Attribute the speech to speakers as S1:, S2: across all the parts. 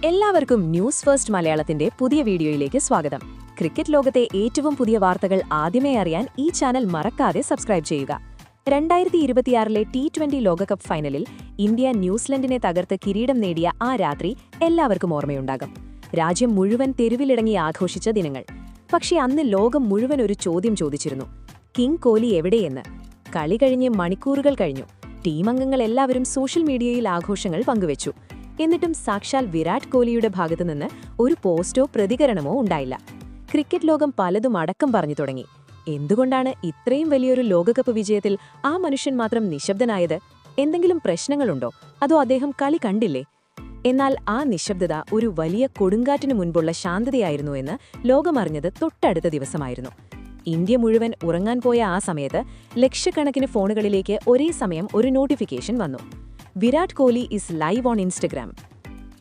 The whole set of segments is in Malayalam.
S1: എല്ലാവർക്കും ന്യൂസ് ഫസ്റ്റ് മലയാളത്തിന്റെ പുതിയ വീഡിയോയിലേക്ക് സ്വാഗതം. ക്രിക്കറ്റ് ലോകത്തെ ഏറ്റവും പുതിയ വാർത്തകൾ ആദ്യമേ അറിയാൻ ഈ ചാനൽ മറക്കാതെ സബ്സ്ക്രൈബ് ചെയ്യുക. 2026 T20 ലോകകപ്പ് ഫൈനലിൽ ഇന്ത്യ ന്യൂസിലൻഡിനെ തകർത്ത് കിരീടം നേടിയ ആ രാത്രി എല്ലാവർക്കും ഓർമ്മയുണ്ടാകും. രാജ്യം മുഴുവൻ തെരുവിലിറങ്ങി ആഘോഷിച്ച ദിനങ്ങൾ. പക്ഷേ അന്ന് ലോകം മുഴുവൻ ഒരു ചോദ്യം ചോദിച്ചിരുന്നു: കിങ് കോഹ്ലി എവിടെയെന്ന്. കളി കഴിഞ്ഞ് മണിക്കൂറുകൾ കഴിഞ്ഞു. ടീമംഗങ്ങൾ എല്ലാവരും സോഷ്യൽ മീഡിയയിൽ ആഘോഷങ്ങൾ പങ്കുവച്ചു. എന്നിട്ടും സാക്ഷാൽ വിരാട് കോഹ്ലിയുടെ ഭാഗത്തുനിന്ന് ഒരു പോസ്റ്റോ പ്രതികരണമോ ഉണ്ടായില്ല. ക്രിക്കറ്റ് ലോകം പലതും അടക്കം പറഞ്ഞു തുടങ്ങി. എന്തുകൊണ്ടാണ് ഇത്രയും വലിയൊരു ലോകകപ്പ് വിജയത്തിൽ ആ മനുഷ്യൻ മാത്രം നിശബ്ദനായത്? എന്തെങ്കിലും പ്രശ്നങ്ങളുണ്ടോ, അതോ അദ്ദേഹം കളി കണ്ടില്ലേ? എന്നാൽ ആ നിശബ്ദത ഒരു വലിയ കൊടുങ്കാറ്റിനു മുൻപുള്ള ശാന്തതയായിരുന്നു എന്ന് ലോകമറിഞ്ഞത് തൊട്ടടുത്ത ദിവസമായിരുന്നു. ഇന്ത്യ മുഴുവൻ ഉറങ്ങാൻ പോയ ആ സമയത്ത് ലക്ഷക്കണക്കിന് ഫോണുകളിലേക്ക് ഒരേ സമയം ഒരു നോട്ടിഫിക്കേഷൻ വന്നു: Virat Kohli is live on Instagram.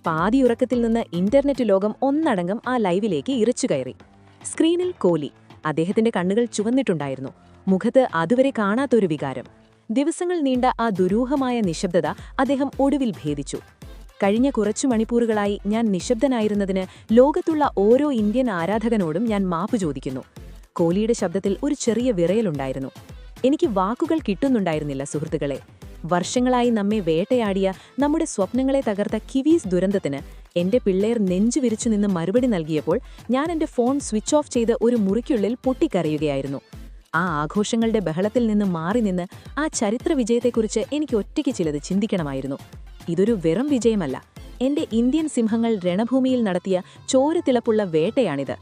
S1: പാതിയുറക്കത്തിൽ നിന്ന് ഇന്റർനെറ്റ് ലോകം ഒന്നടങ്കം ആ ലൈവിലേക്ക് ഇറച്ചുകയറി. സ്ക്രീനിൽ കോഹ്ലി. അദ്ദേഹത്തിന്റെ കണ്ണുകൾ ചുവന്നിട്ടുണ്ടായിരുന്നു. മുഖത്ത് അതുവരെ കാണാത്തൊരു വികാരം. ദിവസങ്ങൾ നീണ്ട ആ ദുരൂഹമായ നിശബ്ദത അദ്ദേഹം ഒടുവിൽ ഭേദിച്ചു. കഴിഞ്ഞ കുറച്ചു മണിക്കൂറുകളായി ഞാൻ നിശബ്ദനായിരുന്നതിന് ലോകത്തുള്ള ഓരോ ഇന്ത്യൻ ആരാധകനോടും ഞാൻ മാപ്പ് ചോദിക്കുന്നു. കോഹ്ലിയുടെ ശബ്ദത്തിൽ ഒരു ചെറിയ വിറയലുണ്ടായിരുന്നു. എനിക്ക് വാക്കുകൾ കിട്ടുന്നുണ്ടായിരുന്നില്ല സുഹൃത്തുക്കളെ. വർഷങ്ങളായി നമ്മെ വേട്ടയാടിയ, നമ്മുടെ സ്വപ്നങ്ങളെ തകർത്ത കിവീസ് ദുരന്തത്തിന് എന്റെ പിള്ളേർ നെഞ്ചു വിരിച്ചു നിന്ന് മറുപടി നൽകിയപ്പോൾ ഞാൻ എന്റെ ഫോൺ സ്വിച്ച് ഓഫ് ചെയ്ത് ഒരു മുറിക്കുള്ളിൽ പൊട്ടിക്കരയുകയായിരുന്നു. ആ ആഘോഷങ്ങളുടെ ബഹളത്തിൽ നിന്ന് മാറി നിന്ന് ആ ചരിത്ര വിജയത്തെക്കുറിച്ച് എനിക്ക് ഒറ്റയ്ക്ക് ചിലത് ചിന്തിക്കണമായിരുന്നു. ഇതൊരു വെറും വിജയമല്ല. എന്റെ ഇന്ത്യൻ സിംഹങ്ങൾ രണഭൂമിയിൽ നടത്തിയ ചോരത്തിളപ്പുള്ള വേട്ടയാണിത്.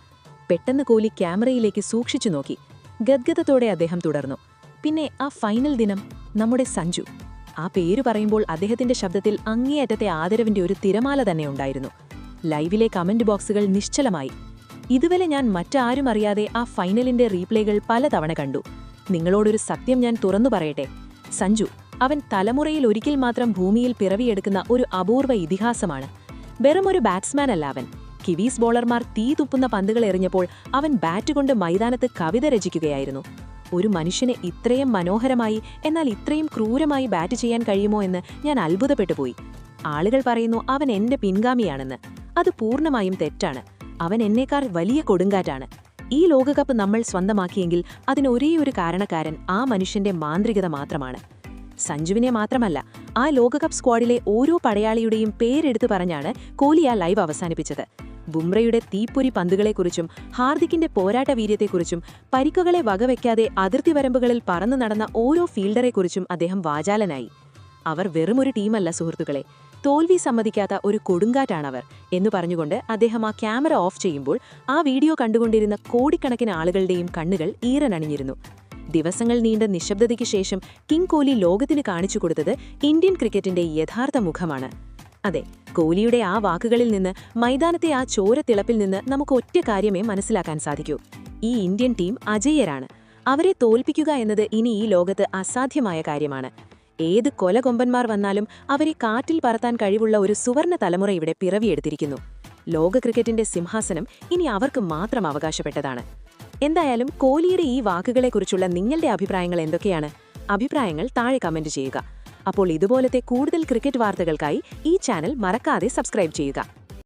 S1: പെട്ടെന്ന് കോഹ്ലി ക്യാമറയിലേക്ക് സൂക്ഷിച്ചു നോക്കി. ഗദ്ഗതത്തോടെ അദ്ദേഹം തുടർന്നു: പിന്നെ ആ ഫൈനൽ ദിനം, നമ്മുടെ സഞ്ജു. ആ പേര് പറയുമ്പോൾ അദ്ദേഹത്തിന്റെ ശബ്ദത്തിൽ അങ്ങേയറ്റത്തെ ആദരവിന്റെ ഒരു തിരമാല തന്നെ ഉണ്ടായിരുന്നു. ലൈവിലെ കമന്റ് ബോക്സുകൾ നിശ്ചലമായി. ഇതുവരെ ഞാൻ മറ്റാരും അറിയാതെ ആ ഫൈനലിന്റെ റീപ്ലേകൾ പലതവണ കണ്ടു. നിങ്ങളോടൊരു സത്യം ഞാൻ തുറന്നു പറയട്ടെ. സഞ്ജു, അവൻ തലമുറയിൽ ഒരിക്കൽ മാത്രം ഭൂമിയിൽ പിറവിയെടുക്കുന്ന ഒരു അപൂർവ ഇതിഹാസമാണ്. വെറുമൊരു ബാറ്റ്സ്മാൻ അല്ല അവൻ. കിവീസ് ബോളർമാർ തീ തുപ്പുന്ന പന്തുകൾ എറിഞ്ഞപ്പോൾ അവൻ ബാറ്റുകൊണ്ട് മൈതാനത്ത് കവിത രചിക്കുകയായിരുന്നു. ഒരു മനുഷ്യന് ഇത്രയും മനോഹരമായി, എന്നാൽ ഇത്രയും ക്രൂരമായി ബാറ്റ് ചെയ്യാൻ കഴിയുമോ എന്ന് ഞാൻ അത്ഭുതപ്പെട്ടുപോയി. ആളുകൾ പറയുന്നു അവൻ എന്റെ പിൻഗാമിയാണെന്ന്. അത് പൂർണ്ണമായും തെറ്റാണ്. അവൻ എന്നേക്കാൾ വലിയ കൊടുങ്കാറ്റാണ്. ഈ ലോകകപ്പ് നമ്മൾ സ്വന്തമാക്കിയെങ്കിൽ അതിന് ഒരേയൊരു കാരണക്കാരൻ ആ മനുഷ്യന്റെ മാന്ത്രികത മാത്രമാണ്. സഞ്ജുവിനെ മാത്രമല്ല, ആ ലോകകപ്പ് സ്ക്വാഡിലെ ഓരോ പടയാളിയുടെയും പേരെടുത്തു പറഞ്ഞാണ് കോഹ്ലി ആ ലൈവ് അവസാനിപ്പിച്ചത്. ബുംറയുടെ തീപ്പൊരി പന്തുകളെക്കുറിച്ചും ഹാർദിക്കിന്റെ പോരാട്ട വീര്യത്തെക്കുറിച്ചും പരിക്കുകളെ വകവയ്ക്കാതെ അതിർത്തി വരമ്പുകളിൽ പറന്നു നടന്ന ഓരോ ഫീൽഡറെക്കുറിച്ചും അദ്ദേഹം വാചാലനായി. അവർ വെറുമൊരു ടീമല്ല സുഹൃത്തുക്കളെ, തോൽവി സമ്മതിക്കാത്ത ഒരു കൊടുങ്കാറ്റാണവർ എന്ന് പറഞ്ഞുകൊണ്ട് അദ്ദേഹം ആ ക്യാമറ ഓഫ് ചെയ്യുമ്പോൾ ആ വീഡിയോ കണ്ടുകൊണ്ടിരുന്ന കോടിക്കണക്കിന് ആളുകളുടെയും കണ്ണുകൾ ഈറനണിഞ്ഞിരുന്നു. ദിവസങ്ങൾ നീണ്ട നിശബ്ദതയ്ക്ക് ശേഷം കിങ് കോഹ്ലി ലോകത്തിന് കാണിച്ചു കൊടുത്തത് ഇന്ത്യൻ ക്രിക്കറ്റിന്റെ യഥാർത്ഥ മുഖമാണ്. അതെ, കോഹ്ലിയുടെ ആ വാക്കുകളിൽ നിന്ന്, മൈതാനത്തെ ആ ചോരത്തിളപ്പിൽ നിന്ന് നമുക്ക് ഒറ്റ കാര്യമേ മനസ്സിലാക്കാൻ സാധിക്കൂ: ഈ ഇന്ത്യൻ ടീം അജയ്യരാണ്. അവരെ തോൽപ്പിക്കുക എന്നത് ഇനി ഈ ലോകത്ത് അസാധ്യമായ കാര്യമാണ്. ഏത് കൊലകൊമ്പന്മാർ വന്നാലും അവരെ കാറ്റിൽ പറത്താൻ കഴിവുള്ള ഒരു സുവർണ തലമുറ ഇവിടെ പിറവിയെടുത്തിരിക്കുന്നു. ലോക ക്രിക്കറ്റിന്റെ സിംഹാസനം ഇനി അവർക്ക് മാത്രം അവകാശപ്പെട്ടതാണ്. എന്തായാലും കോഹ്ലിയുടെ ഈ വാക്കുകളെക്കുറിച്ചുള്ള നിങ്ങളുടെ അഭിപ്രായങ്ങൾ എന്തൊക്കെയാണ്? അഭിപ്രായങ്ങൾ താഴെ കമന്റ് ചെയ്യുക. അപ്പോൾ ഇതുപോലത്തെ കൂടുതൽ ക്രിക്കറ്റ് വാർത്തകൾക്കായി ഈ ചാനൽ മറക്കാതെ സബ്സ്ക്രൈബ് ചെയ്യുക.